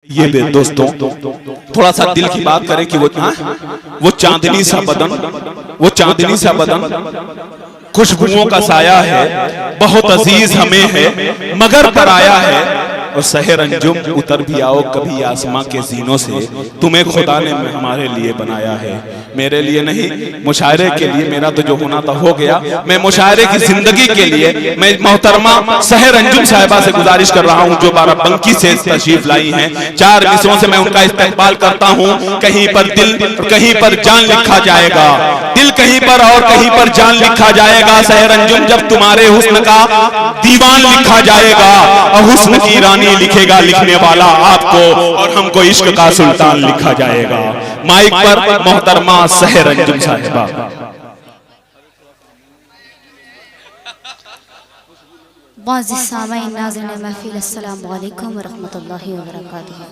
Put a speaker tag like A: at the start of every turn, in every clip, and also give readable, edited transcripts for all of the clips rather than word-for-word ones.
A: ये दोस्तों थोड़ा सा दिल की बात करें कि वो चांदनी सा बदन, वो चांदनी सा बदन खुशबुओं का साया है, बहुत अजीज हमें है मगर पराया है। और सहर अंजुम उतर भी आओ कभी आसमां के जीनों से, तुम्हें खुदा ने हमारे लिए बनाया है, मेरे लिए नहीं मुशायरे के लिए। मेरा तो जो होना था हो गया, मैं मुशायरे की जिंदगी के लिए मैं मोहतरमा सहर अंजुम साहिबा से गुजारिश कर रहा हूं जो बाराबंकी से तशरीफ लाई हैं। 4 मिसरों से मैं उनका इस्तेमाल करता हूं। कहीं पर दिल, कहीं पर जान लिखा जाएगा, दिल कहीं पर और कहीं पर जान लिखा जाएगा। सहर अंजुम जब तुम्हारे हुस्न का दीवान लिखा जाएगा और हुस्न की रानी लिखेगा लिखने वाला आपको, और हमको इश्क का सुल्तान लिखा जाएगा। माइक पर मोहतरमा सहर अंजुम साहिबा।
B: अस्सलाम वालेकुम व रहमतुल्लाहि व बरकातुहू।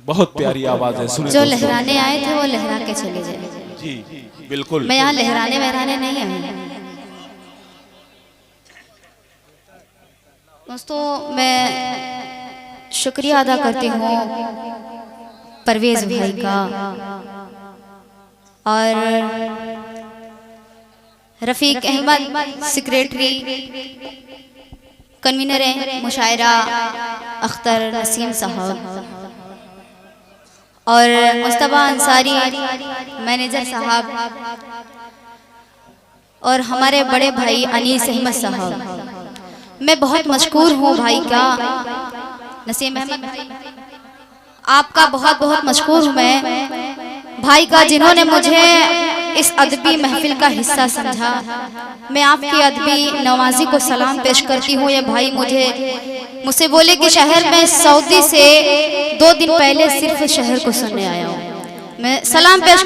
A: बहुत प्यारी आवाज है, सुने
B: जो लहराने आए थे वो लहरा के चले जाए।
A: जी बिल्कुल,
B: मैं यहाँ लहराने वहराने नहीं आई। दोस्तों मैं शुक्रिया अदा करती हूँ परवेज भाई का और रफीक अहमद सेक्रेटरी कन्वीनर मुशायरा अख्तर नसीम साहब और मुस्तफा अंसारी मैनेजर साहब और हमारे बड़े भाई अनीस अहमद साहब। मैं बहुत मशकूर हूँ भाई का, नसीम अहमद भाई आपका बहुत बहुत मशकूर हूँ मैं भाई का, जिन्होंने मुझे इस अदबी महफिल का हिस्सा समझा। मैं आपकी अदबी नवाजी को सलाम पेश करती हूँ। ये भाई मुझसे बोले कि शहर में सऊदी से 2 दिन पहले सिर्फ शहर को सुनने आया हूँ। मैं सलाम पेश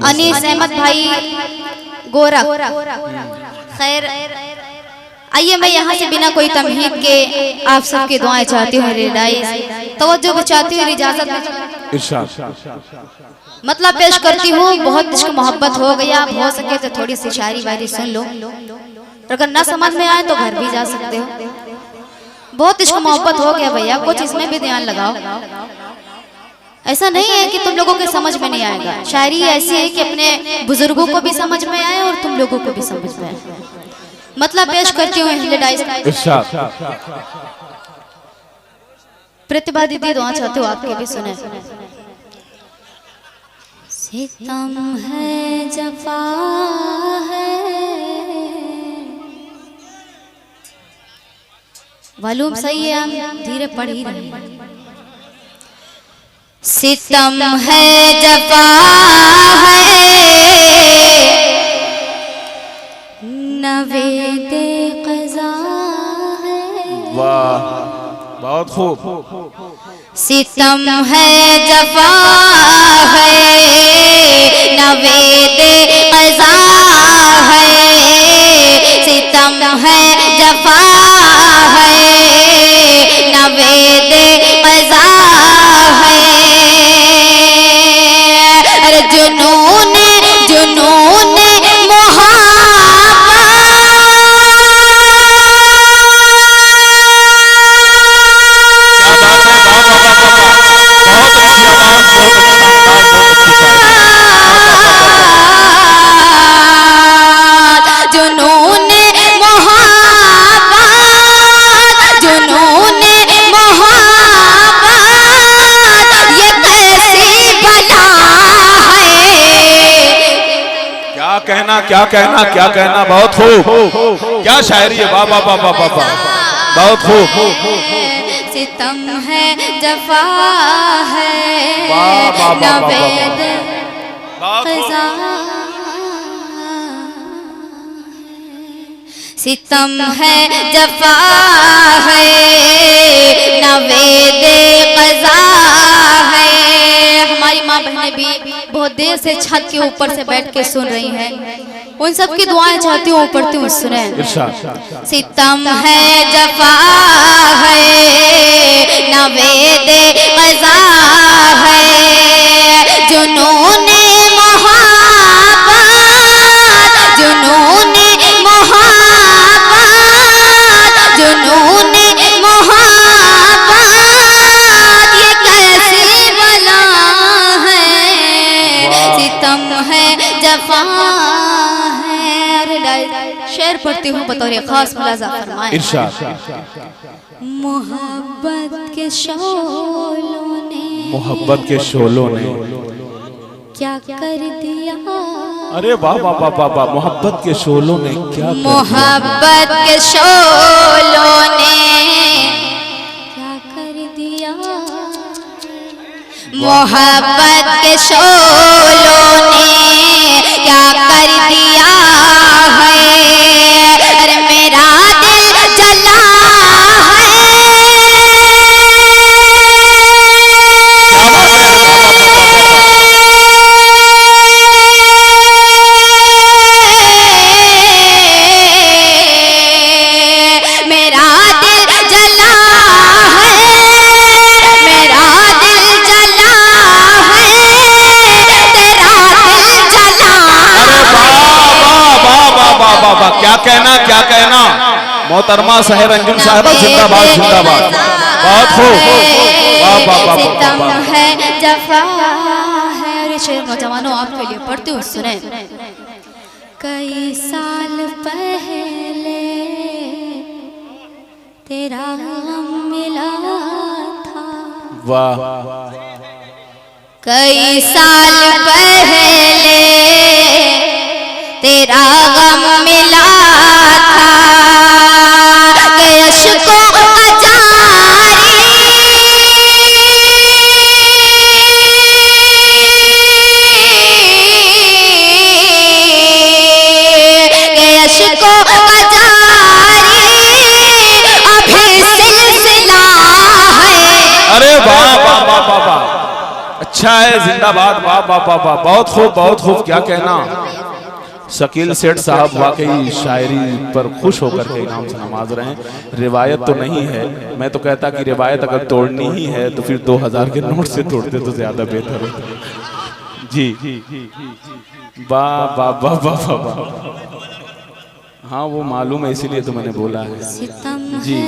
B: अनीस अहमद भाई गोरा। खैर आइए, मैं यहाँ से बिना कोई तमहीद के आप सबकी दुआएं चाहती हूँ, तवज्जो भी चाहती हूँ, इजाजत मतलब पेश करती हूँ। बहुत इश्क मोहब्बत हो गया, हो सके तो थोड़ी सी शायरी वायरी सुन लो, अगर ना समझ में आए तो घर भी जा सकते हो। बहुत इश्क मोहब्बत हो गया भैया, कुछ इसमें भी ध्यान लगाओ। ऐसा नहीं है कि तुम लोगों के समझ में नहीं आएगा। शायरी ऐसी है कि अपने बुजुर्गों को भी समझ में आए और तुम लोगों को भी समझ में आए। मतलब पेश करती हूँ प्रतिभा दीदी, दुआ चाहती हूँ आपके भी सुने। सितम है जफा है, वॉल्यूम सही है, हम धीरे पढ़ ही रहे हैं। सितम है जफा है, नवेदे क़ज़ा है।
A: वाह बहुत खूब।
B: सितम है जफा है, नवेदे क़ज़ा है। सितम है जफा है, नवेदे क़ज़ा है। अरे जुनून जुनून
A: क्या कहना बहुत खूब, क्या शायरी है, वाह वाह वाह वाह वाह, बहुत खूब।
B: सितम है जफा है,
A: नवेद
B: क़ज़ा। सितम है जफा है, नवेद क़ज़ा है। हमारी माँ बहनें भी बहुत देर से छत के ऊपर से बैठ के सुन रही हैं, उन सब की दुआएं चाहती हूँ, पढ़ती हूँ, सुने। सितम है जफा है, नवेद क़ज़ा है। जुनून मोहब्बत जुनून शेर पढ़ती हूँ बतौर खास मुलाजा फरमाएं।
A: इरशाद।
B: मोहब्बत के शोलों ने,
A: मोहब्बत के शोलों ने
B: क्या कर दिया।
A: अरे वाह वाह वाह वाह वाह, मोहब्बत के शोलों ने क्या कर दिया।
B: मोहब्बत के शोलों ने क्या कर दिया। मोहब्बत के शोलों ने क्या कर दिया है। अरे मेरा दिल जला
A: क्या कहना, क्या कहना। मोहतरमा शहर अंजुम साहिबा जिंदाबाद जिंदाबाद। बहुत खूब, वाह वाह वाह वाह।
B: है जफा है। अरे शेर नौजवानों आपके लिए पढ़ती हूँ, सुने। कई साल पहले तेरा गम मिला था।
A: वाह।
B: कई साल पहले तेरा गम मिला था। अश्कों का जारी अश्कों का जारी अभी सिलसिला है।
A: अरे वाह वाह वाह वाह वाह, अच्छा है, जिंदाबाद। वाह वाह वाह वाह, बहुत खूब बहुत खूब। क्या कहना। शकील सेठ साहब वाकई शायरी पर खुश होकर के इनाम से नवाज रहे हैं। रिवायत तो नहीं है, मैं तो कहता कि रिवायत अगर तोड़नी ही है तो फिर 2000 के नोट से तोड़ते तो ज्यादा बेहतर होता। जी, वाह वाह वाह वाह वाह। हाँ वो मालूम है, इसीलिए तो मैंने बोला है। जी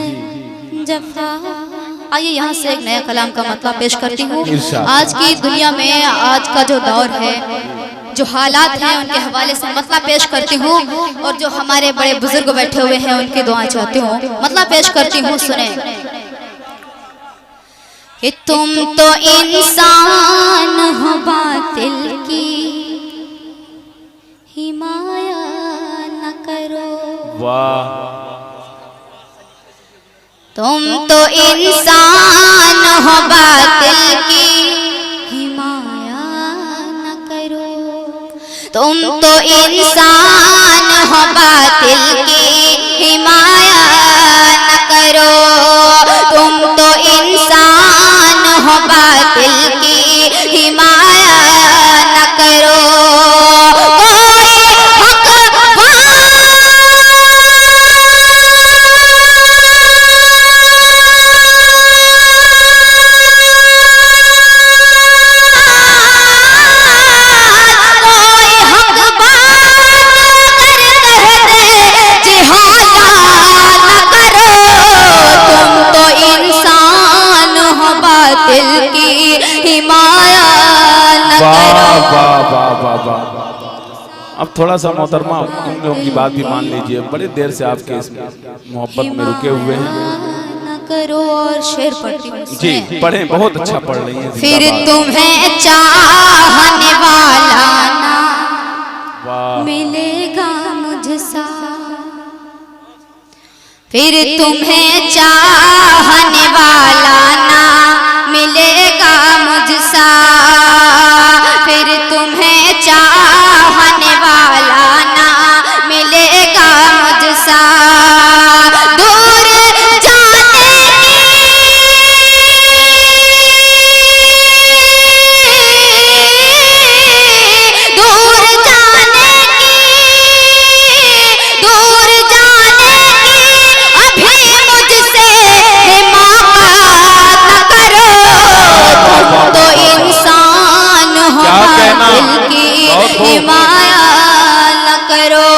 B: जफा। आइए यहाँ से एक नया कलाम का मतलब पेश करती हूँ। आज की दुनिया में आज का जो दौर है, जो हालात हैं, उनके हवाले से मतलब पेश करती हूँ। और जो हमारे बड़े बुजुर्ग बैठे हुए हैं उनकी दुआएं चाहती हूँ, मतलब पेश करती हूँ, सुने। कि तुम तो इंसान हो बातिल की हिमाया न करो।
A: वाह।
B: तुम तो इंसान हो बातिल की हिमाया न करो। तुम तो इंसान हो बातिल की हिमाया न करो। तुम तो इंसान हो बातिल की हिमाया न करो।
A: अब थोड़ा सा मोहतरमा उन लोगों की बात भी मान लीजिए, बड़ी देर से आपके इस मोहब्बत में रुके हुए हैं।
B: करो और शेर पढ़ती हूँ।
A: जी पढ़ें, बहुत अच्छा पढ़ रही हैं।
B: फिर तुम्हें चाहने वाला ना मिलेगा मुझसा। फिर तुम्हें चाहने वाला ना मिलेगा मुझसा। फिर तुम्हें चाहने वाला ना मिलेगा मुझसा। दूर जाने हिमाया न करो।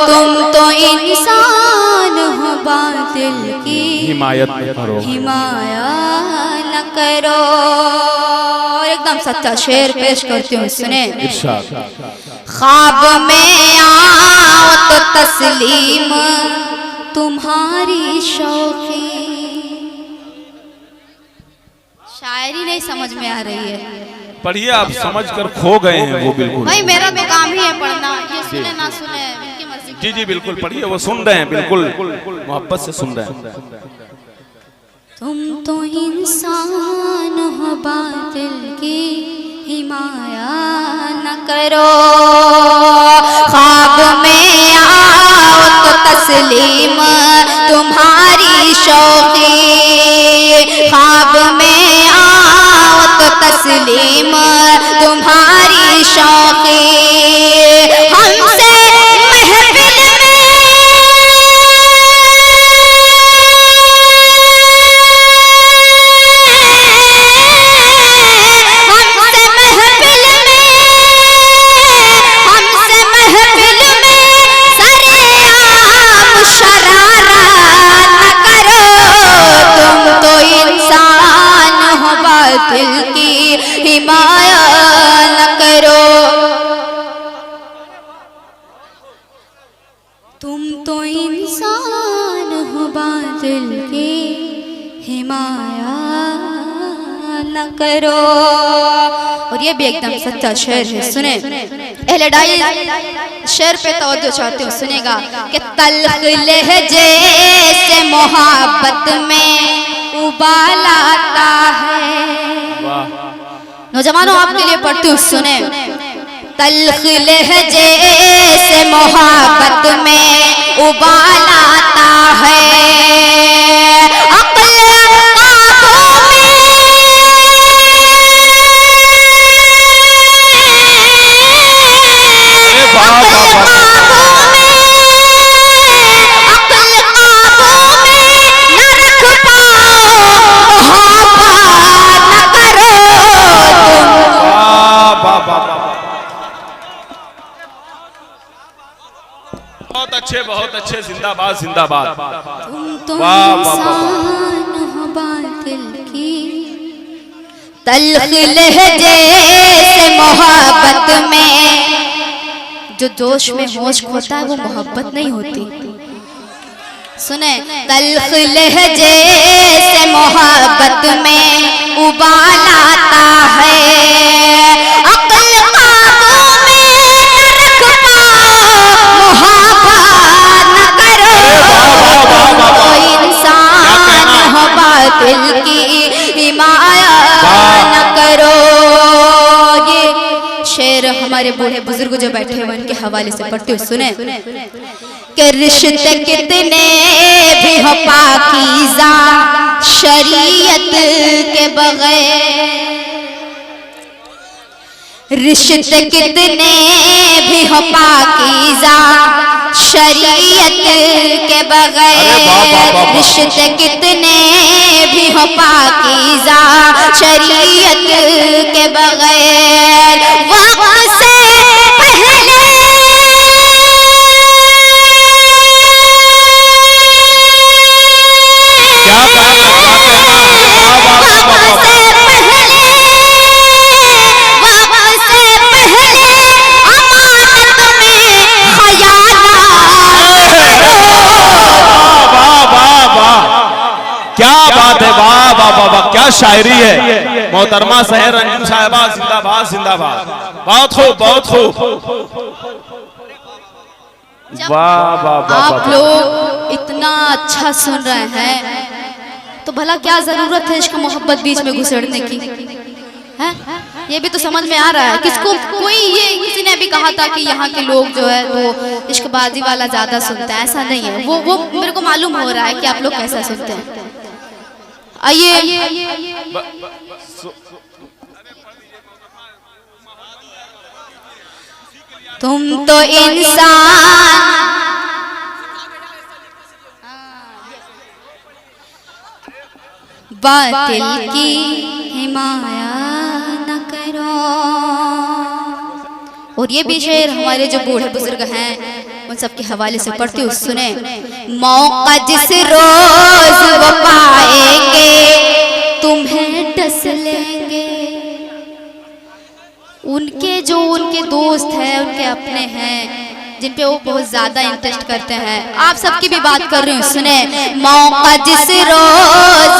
B: तुम तो इंसान हो बातिल की
A: हिमायत करो,
B: हिमाया न करो। एकदम सच्चा शेर पेश करती हूँ, सुने।
A: इरशाद।
B: ख्वाब में आओ तो तस्लीम तुम्हारी शौकी। शायरी नहीं समझ में आ रही है,
A: पढ़िए, आप समझ कर खो गए हैं वो बिल्कुल।
B: भाई मेरा तो काम ही है पढ़ना, ये सुने ना सुने इनकी मर्जी।
A: जी जी बिल्कुल पढ़िए, वो सुन रहे हैं, बिल्कुल मोहब्बत से सुन रहे हैं।
B: तुम तो इंसान हो, बातिल की हिमाया न करो, ख्वाब में आओ तो तस्लीम तुम्हारी शौकी, ख्वाब में आओ तो तस्लीम तुम्हारी शौकी। हमसे महफिल दिल की हिमाया न करो, तुम तो इंसान हो, बातिल की हिमाया न करो। और ये भी एकदम सच्चा शेर है, सुने। एहलडाई शेर पे तवज्जो चाहते हो, सुनेगा कि तल्ख लहजे से मोहब्बत में उबाल आता है। नौजवानों आपके लिए पढ़ती हूँ, सुने। तल्ख लहजे से मोहब्बत में उबाल आता है, अक्ल काबू में
A: बहुत अच्छे, जिंदाबाद जिंदाबाद।
B: तुम तो इंसान हो, बातिल की तल्ख लहजे से मोहब्बत में। जो जोश में होश खोता है वो मोहब्बत नहीं होती, सुने। तल्ख लहजे से मोहब्बत में उबाल आता है, अक्ल काबू में न रख पाओ, मोहब्बत न करो, तो इंसान हो, बातिल की हिमाया न करो। ये शेर हमारे बूढ़े बुजुर्ग जो बैठे हुए उनके हवाले से पढ़ते हो, सुने। कि रिश्ते कितने भी हो पाकीज़ा शरीयत के बगैर, रिश्ते कितने भी हो पाकीज़ा शरीयत के बगैर, रिश्ते कितने भी हो पाकीज़ा शरीयत के बगैर, वक्त से पहले
A: क्या शायरी है। मोहतरमा सहर रंजन साहिबा जिंदाबाद जिंदाबाद। बहुत खूब बहुत खूब। वाह वाह।
B: आप लोग इतना अच्छा सुन रहे हैं तो भला क्या जरूरत है इसको मोहब्बत बीच में घुसेड़ने की, है? ये भी तो समझ में आ रहा है। किसको कोई ये किसी ने भी कहा था कि यहाँ के लोग जो है वो इश्कबाजी वाला ज्यादा सुनते हैं, ऐसा नहीं है। वो मेरे को मालूम हो रहा है कि आप लोग कैसा सुनते हैं। आइए तुम तो इंसान बातिल की हिमाया न करो। और ये भी शेर हमारे जो बूढ़े बुजुर्ग हैं उन सब के हवाले से पढ़ती हूँ, सुने। मौका जिस रोज वो पाएंगे तुम्हें डस लेंगे। उनके जो उनके दोस्त हैं, उनके अपने हैं, जिन पे वो बहुत ज्यादा इंटरेस्ट करते हैं। आप सबकी भी बात कर रही हूँ, सुने। मौका जिस रोज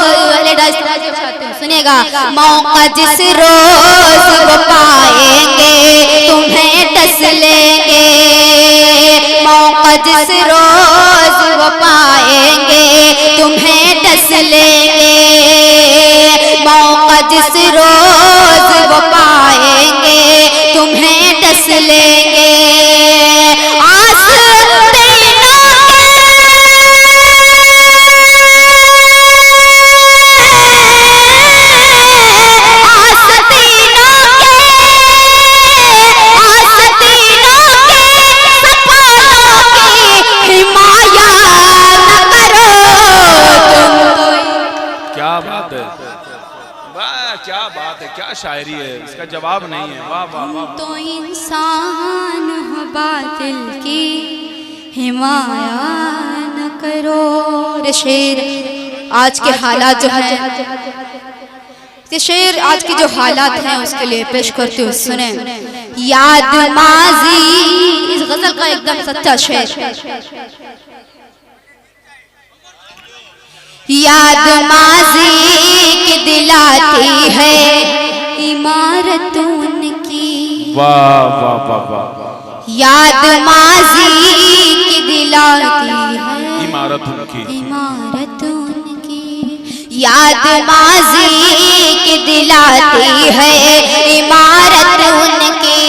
B: सुनेगा, मौका जिस रोज वो पाएंगे तुम्हें डस लेंगे, मौका जिस रोज वो पाएंगे तुम्हें डस लेंगे, मौका जिस रोज वो पाएंगे तुम्हें डस लेंगे।
A: क्या बात है, क्या शायरी है, इसका जवाब नहीं है। वाह वाह वाह।
B: तो इंसान हो बातिल की हिमाया न करो। रे शेर आज के हालात जो हैं, ये शेर आज के जो हालात हैं उसके लिए पेश करते हो, सुने। याद माजी, इस गजल का एकदम सच्चा शेर। याद माजी की दिलाती है इमारत उनकी,
A: वाह वाह वाह वाह।
B: याद माजी की दिलाती है
A: इमारत उनकी,
B: इमारत उनकी, याद माजी की दिलाती है इमारत उनकी।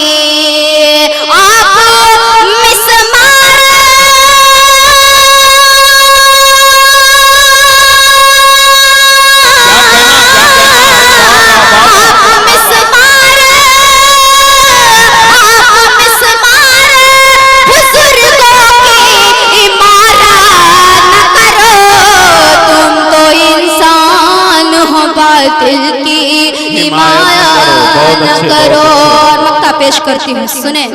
B: दिल की हिमायत न करो। और मक्ता पेश करती हूँ, सुने।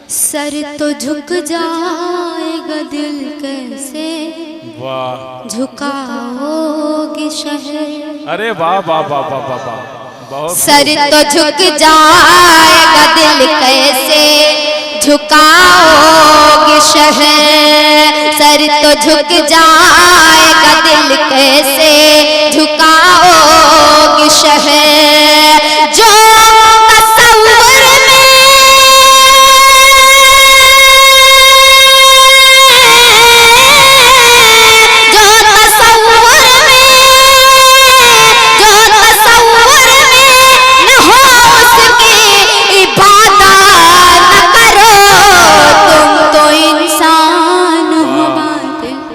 B: सर तो झुक जाएगा दिल कैसे झुकाओगे शहर।
A: अरे वाह वाह वाह वाह वाह वाह।
B: सर तो झुक जाएगा दिल कैसे झुकाओगे शहर, सर तो झुक जाएगा दिल कैसे झुकाओगे शहर। जो तसव्वुर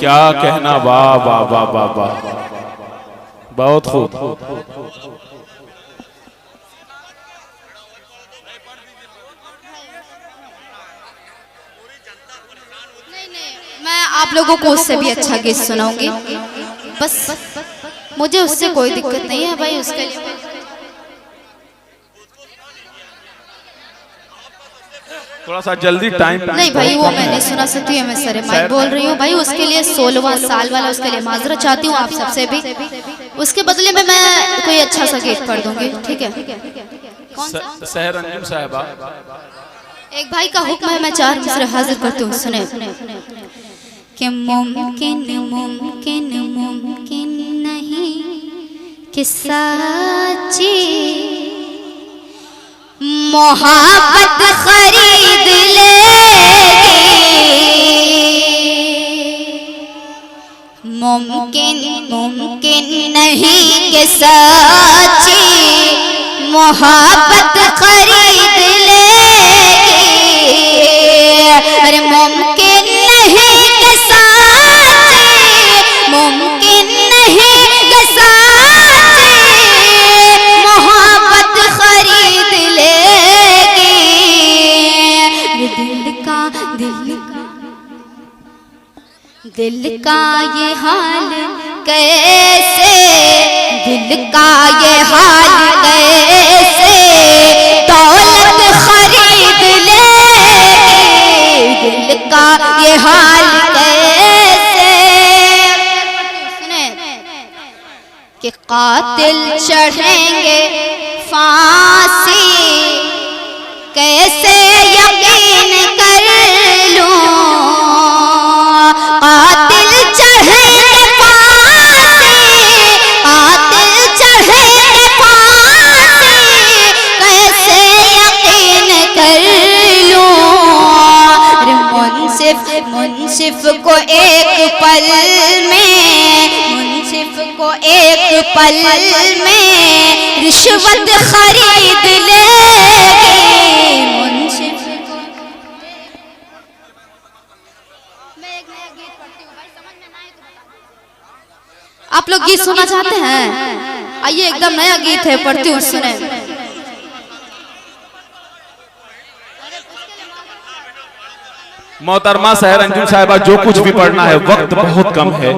A: क्या कहना, वाह वाह वाह वाह वाह, बहुत खूब।
B: मैं आप लोगों को उससे भी अच्छा गीत सुनाऊंगी, बस मुझे उससे कोई दिक्कत नहीं है भाई। उसके लिए
A: थोड़ा सा जल्दी टाइम
B: नहीं भाई, वो मैं नहीं सुना सकती हूँ, मैं सरे माइक बोल रही हूँ भाई। उसके लिए 16वां साल वाला, उसके लिए माजरत चाहती हूँ आप सबसे भी। उसके बदले में मैं कोई अच्छा सा गीत पढ़ दूंगी, ठीक है। कौन सा?
A: सहर अंजुम साहिबा।
B: एक भाई का हुक्म है, मैं 4 मिसरे हाजिर करती हूँ, सुने। कि मुमकिन मुमकिन मुमकिन नहीं कि सच्ची मोहब्बत खरीद लेगी, मुमकिन मुमकिन नहीं कि सच्ची मोहब्बत खरीद लेगी। अरे मुमकिन नहीं कि सच्ची, मुमकिन नहीं कि सच्ची मोहब्बत खरीद लेगी। दिल का ये हाल कैसे, दिल का ये हाल कैसे दौलत खरीद लेगी, दिल का ये हाल कैसे। सुने कि कातिल चढ़ेंगे फांसी कैसे यकीन कर मुंसिफ को एक पल में, मुंसिफ को एक पल में रिश्वत खरीद लेगी। मुंसिफ को मैं एक नया गीत पढ़ती हूँ भाई, समझ में ना आए तो बता। आप लोग गीत सुनना चाहते हैं? आइए, एकदम नया गीत है, पढ़ती हूँ, सुने।
A: मोहतरमा शहर अंजुम साहिबा, जो कुछ भी पढ़ना है, वक्त बहुत कम है,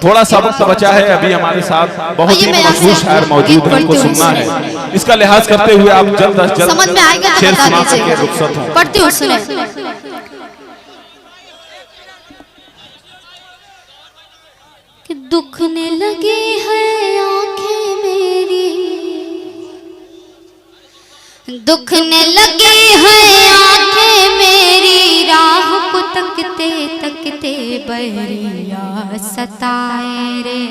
A: थोड़ा सा वक्त बचा है। अभी हमारे साथ बहुत ही मशहूर शायर मौजूद है, उनको सुनना है। इसका लिहाज करते हुए आप जल्द अज जल्द
B: समझ में आएगा तो बता दीजिए।
A: रुखसत हों।
B: पढ़ती हूँ, सुने। कि दुखने लगी है आंखें मेरी, दुखने लगी है आंखें मेरी, राह को तकते तकते बहरी याद सताए रे,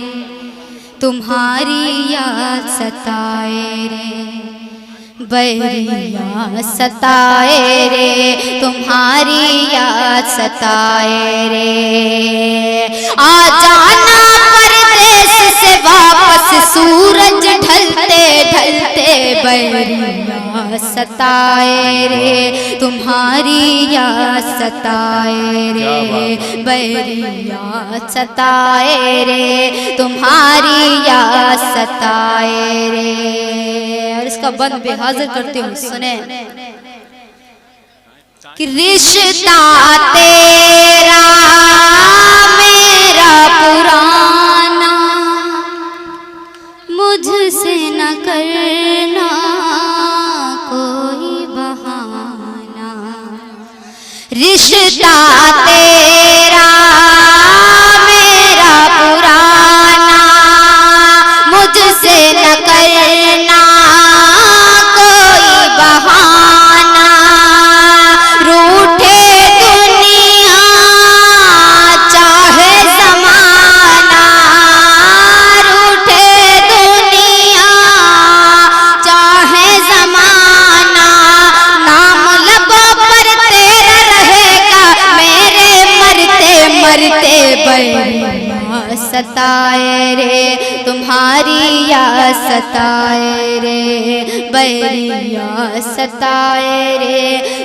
B: तुम्हारी याद सताए रे, बहरी याद सताए रे, तुम्हारी याद सताए रे। आ जाना परदेस से वापस, सूरज ढलते ढलते बहरी याद सताए रे, तुम्हारी याद सताए रे, बहरी याद सताए रे, तुम्हारी याद सताए रे। और इसका बंद भी हाजिर करती हूँ, सुने। कि रिश्ता तेरा मेरा पुराना, मुझसे न करना कोई बहाना। रिश्ता तेरा मेरा पुराना, मुझसे न करना कोई बहाना। रूठे दुनिया चाहे ज़माना, रूठे दुनिया चाहे ज़माना, नाम लबों पर तेरा रहेगा, मेरे मरते मरते बहरी याद सताए रे, तुम्हारी याद सताए रे, बहरी याद सताए रे,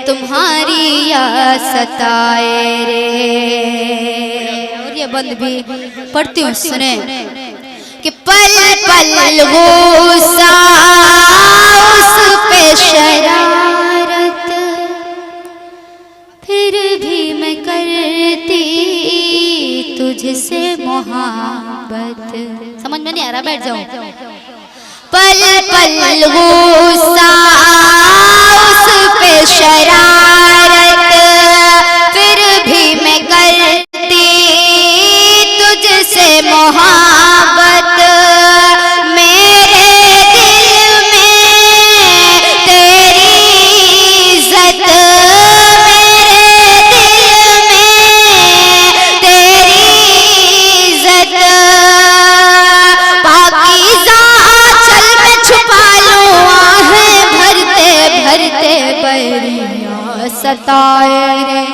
B: तुम्हारी याद सताए रे। और ये बंद भी पढ़ती हूँ, सुने। कि पल पल गुस्सा उस पे शरारत, फिर भी मैं करती तुझसे मोहब्बत। समझ में नहीं आ रहा? बैठ जाओ। पल पल गुस्सा उस पे शरारत, फिर भी मैं करती तुझसे मोहब्बत। मेरे दिल में तेरी इज्जत, मेरे दिल में तेरी इज्जत, पाकीज़ा आंचल में छुपा लूं, आहें भरते भरते बहरी याद सताए रे,